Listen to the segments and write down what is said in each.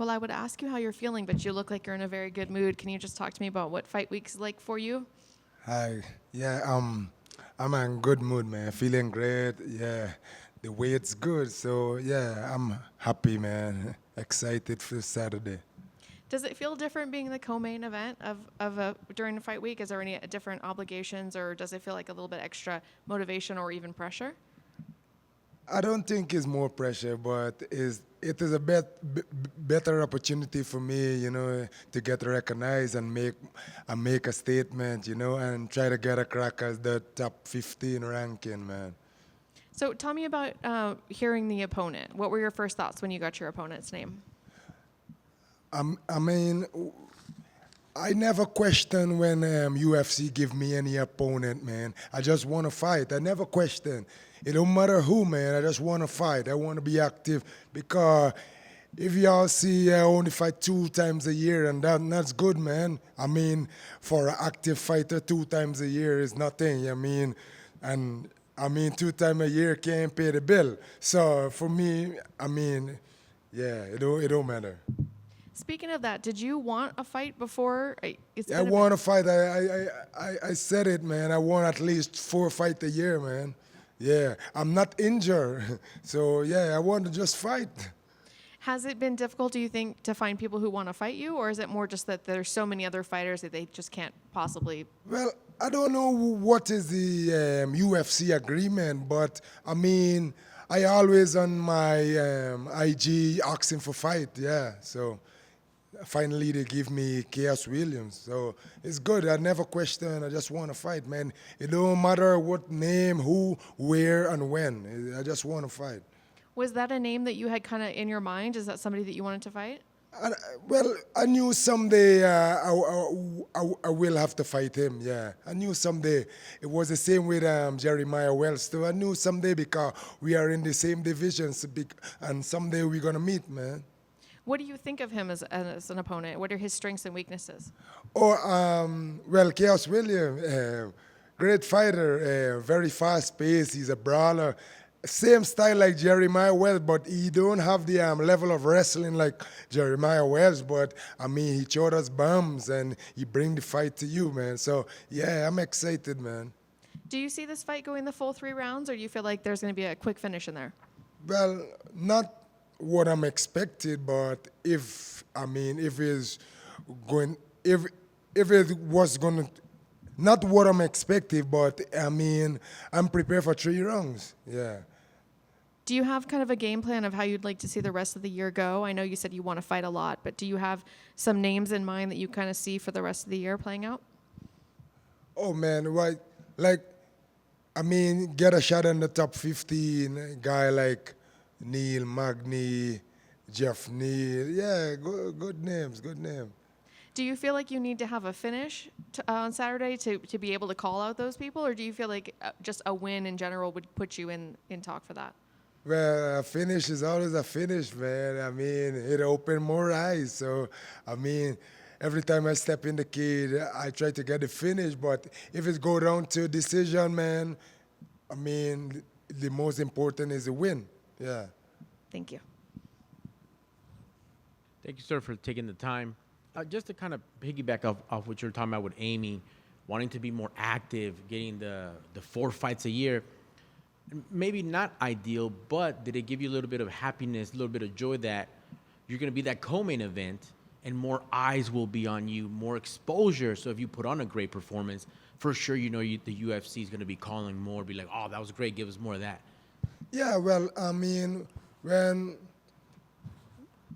Well, I would ask you how you're feeling, but you look like you're in a very good mood. Can you just talk to me about what fight week's like for you? Hi. Yeah, I'm in good mood, man. Feeling great. Yeah, the weight's good. So yeah, I'm happy, man. Excited for Saturday. Does it feel different being the co-main event during the fight week? Is there any different obligations, or does it feel like a little bit extra motivation or even pressure? I don't think it's more pressure, but it is a better opportunity for me, to get recognized and make a statement, and try to get a crack as the top 15 ranking, man. So tell me about hearing the opponent. What were your first thoughts when you got your opponent's name? I mean, I never question when UFC give me any opponent, man. I just want to fight. I never question. It don't matter who, man. I just want to fight. I want to be active because if y'all see I only fight 2 times a year, and that's good, man. I mean, for an active fighter, 2 times a year is nothing. And 2 times a year can't pay the bill. So for me, yeah, it don't matter. Speaking of that, did you want a fight before? I want to fight. I said it, man. I want at least 4 fights a year, man. Yeah, I'm not injured. So, yeah, I want to just fight. Has it been difficult, do you think, to find people who want to fight you? Or is it more just that there's so many other fighters that they just can't possibly? Well, I don't know what is the UFC agreement, but, I always on my IG asking for fight, yeah. So finally they give me Khaos Williams. So it's good. I never question. I just want to fight, man. It don't matter what name, who, where, and when. I just want to fight. Was that a name that you had kind of in your mind? Is that somebody that you wanted to fight? Well, I knew someday I will have to fight him, yeah. I knew someday. It was the same with Jeremiah Wells, too. I knew someday because we are in the same divisions, and someday we're going to meet, man. What do you think of him as an opponent? What are his strengths and weaknesses? Well, Khaos Williams, great fighter, very fast paced. He's a brawler. Same style like Jeremiah Wells, but he don't have the level of wrestling like Jeremiah Wells. But he showed us bombs and he bring the fight to you, man. So yeah, I'm excited, man. Do you see this fight going the full 3 rounds, or do you feel like there's going to be a quick finish in there? Well, not what I'm expected, but if it's going, if it was going to, not what I'm expecting, but I'm prepared for 3 rounds. Yeah. Do you have kind of a game plan of how you'd like to see the rest of the year go? I know you said you want to fight a lot, but do you have some names in mind that you kind of see for the rest of the year playing out? Oh man, right? Like, get a shot in the top 15. A guy like Neal, Magny, Geoff, Neal. Yeah, good names, good name. Do you feel like you need to have a finish on Saturday to be able to call out those people, or do you feel like just a win in general would put you in talk for that? Well, a finish is always a finish, man. It opened more eyes. So, every time I step in the cage, I try to get the finish. But if it go down to a decision, man, the most important is the win. Yeah. Thank you. Thank you, sir, for taking the time. Just to kind of piggyback off what you're talking about with Amy, wanting to be more active, getting the 4 fights a year, maybe not ideal, but did it give you a little bit of happiness, a little bit of joy that you're going to be that co-main event and more eyes will be on you, more exposure? So if you put on a great performance, for sure, the UFC is going to be calling more, be like, oh, that was great, give us more of that. Yeah, well, when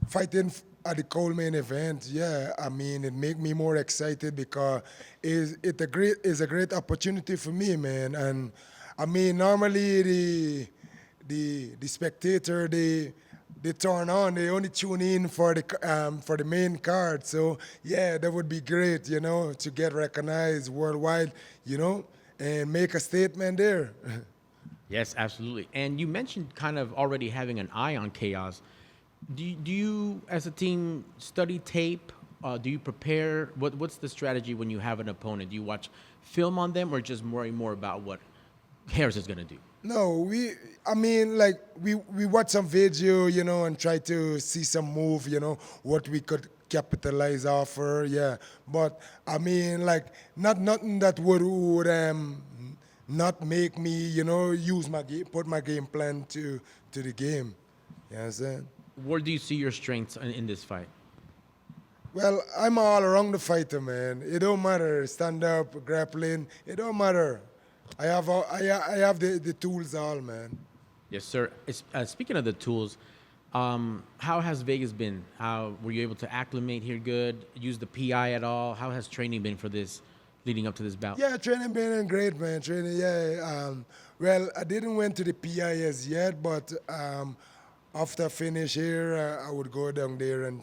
fighting at the co-main event, yeah, it make me more excited because it's a great opportunity for me, man. And normally the spectator they turn on, they only tune in for the main card. So yeah, that would be great, to get recognized worldwide, and make a statement there. Yes, absolutely. And you mentioned kind of already having an eye on Khaos. Do you, as a team, study tape? Do you prepare? What's the strategy when you have an opponent? Do you watch film on them, or just more and more about what Harris is going to do? No, we watch some video, and try to see some move, what we could capitalize off her, yeah. But I mean, like, not nothing that would not make me, use put my game plan to the game. You know what I'm saying? Where do you see your strengths in this fight? Well, I'm all around the fighter, man. It don't matter. Stand up, grappling. It don't matter. I have the tools all, man. Yes, sir. Speaking of the tools, how has Vegas been? How were you able to acclimate here good? Use the PI at all? How has training been for this, leading up to this bout? Yeah, training been great, man. Training, yeah. Well, I didn't went to the PIS yet, but after I finish here, I would go down there and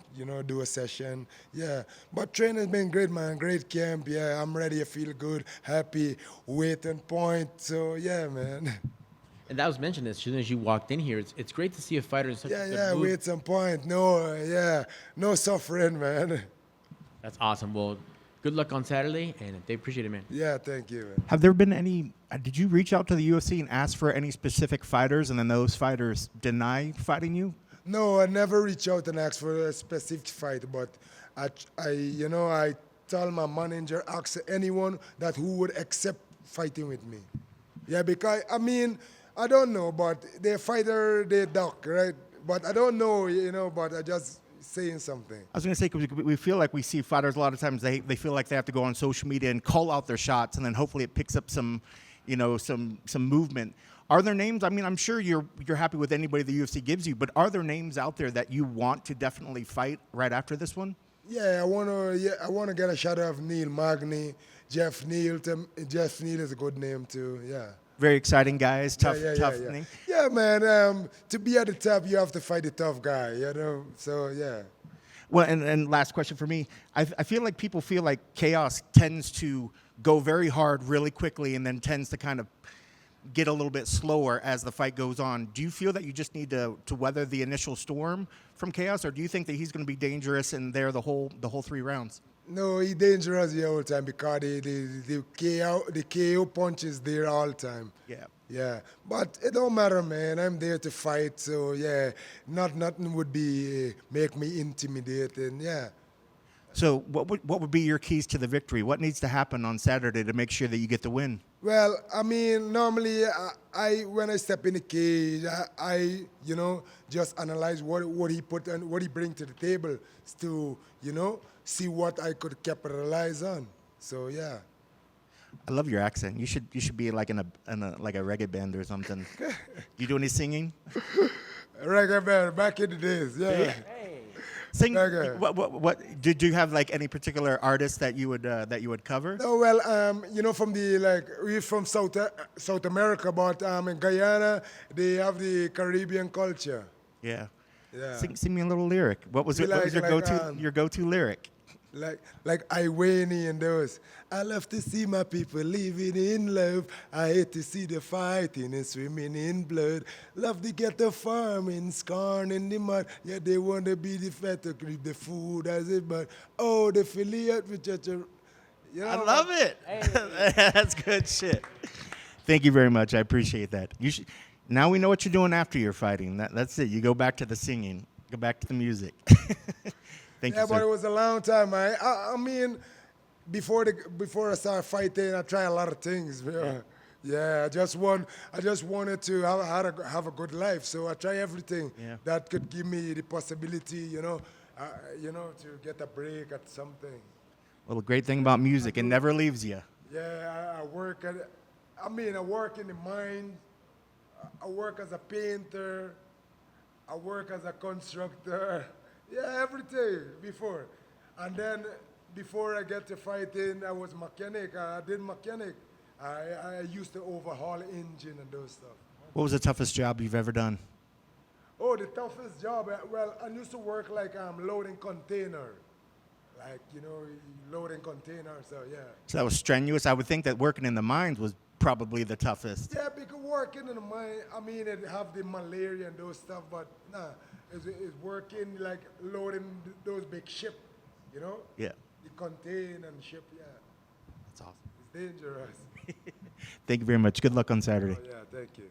do a session. Yeah, but training's been great, man. Great camp. Yeah, I'm ready. I feel good, happy, weight and point. So yeah, man. And that was mentioned as soon as you walked in here. It's great to see a fighter in such a good Yeah, mood. weight and point. No suffering, man. That's awesome. Well, good luck on Saturday, and they appreciate it, man. Yeah, thank you, man. Have there been any? Did you reach out to the UFC and ask for any specific fighters, and then those fighters deny fighting you? No, I never reach out and ask for a specific fight, but I tell my manager, ask anyone that who would accept fighting with me. Yeah, because I don't know, but the fighter they duck, right? But I don't know, but I just saying something. I was going to say, because we feel like we see fighters a lot of times, they feel like they have to go on social media and call out their shots, and then hopefully it picks up some movement. Are there names? I mean, I'm sure you're happy with anybody the UFC gives you, but are there names out there that you want to definitely fight right after this one? Yeah, I wanna get a shot of Neal, Magny, Geoff. Neal. Geoff Neal is a good name too. Yeah. Very exciting guys, tough yeah. name. Yeah, man. To be at the top, you have to fight the tough guy. So yeah. Well, and last question for me. I feel like people feel like Khaos tends to go very hard really quickly and then tends to kind of get a little bit slower as the fight goes on. Do you feel that you just need to weather the initial storm from Khaos, or do you think that he's going to be dangerous in there the whole 3 rounds? No, he's dangerous the whole time because the KO punch is there all the time. Yeah. Yeah, but it don't matter, man. I'm there to fight, so yeah, nothing would be make me intimidated. Yeah. So what would be your keys to the victory? What needs to happen on Saturday to make sure that you get the win? Well, normally I when I step in the cage, I just analyze what he put and what he bring to the table to see what I could capitalize on. So yeah. I love your accent. You should be like in a like a reggae band or something. You do any singing? Reggae band back in the days, yeah. Sing. Reggae. What did you have like any particular artist that you would cover? Oh well, from we're from South America, but in Guyana they have the Caribbean culture. Yeah. Yeah. Sing me a little lyric. What was your go-to lyric? Like Iwani and those. I love to see my people living in love. I hate to see the fighting and swimming in blood. Love to get the farming, scorn in the mud. Yeah, they want to be the fat to keep the food as it, but oh, the affiliate with I love it. Hey. That's good shit. Thank you very much. I appreciate that. Now we know what you're doing after your fighting. That's it. You go back to the singing. Go back to the music. Thank you, sir. But it was a long time. I mean, before I started fighting, I tried a lot of things. Yeah, I just wanted to have a good life. So I try everything that could give me the possibility, to get a break at something. Well, the great thing about music, it never leaves you. Yeah, I work in the mine. I work as a painter. I work as a constructor. Yeah, everything before. And then before I get to fighting, I was mechanic. I did mechanic. I used to overhaul engine and those stuff. What was the toughest job you've ever done? Oh, the toughest job? Well, I used to work like loading container. Like, loading containers, so yeah. So that was strenuous. I would think that working in the mines was probably the toughest. Yeah, because working in the mine, it have the malaria and those stuff, but nah, it's working like loading those big ship, Yeah. The contain and ship, yeah. That's awesome. It's dangerous. Thank you very much. Good luck on Saturday. Oh, yeah, thank you.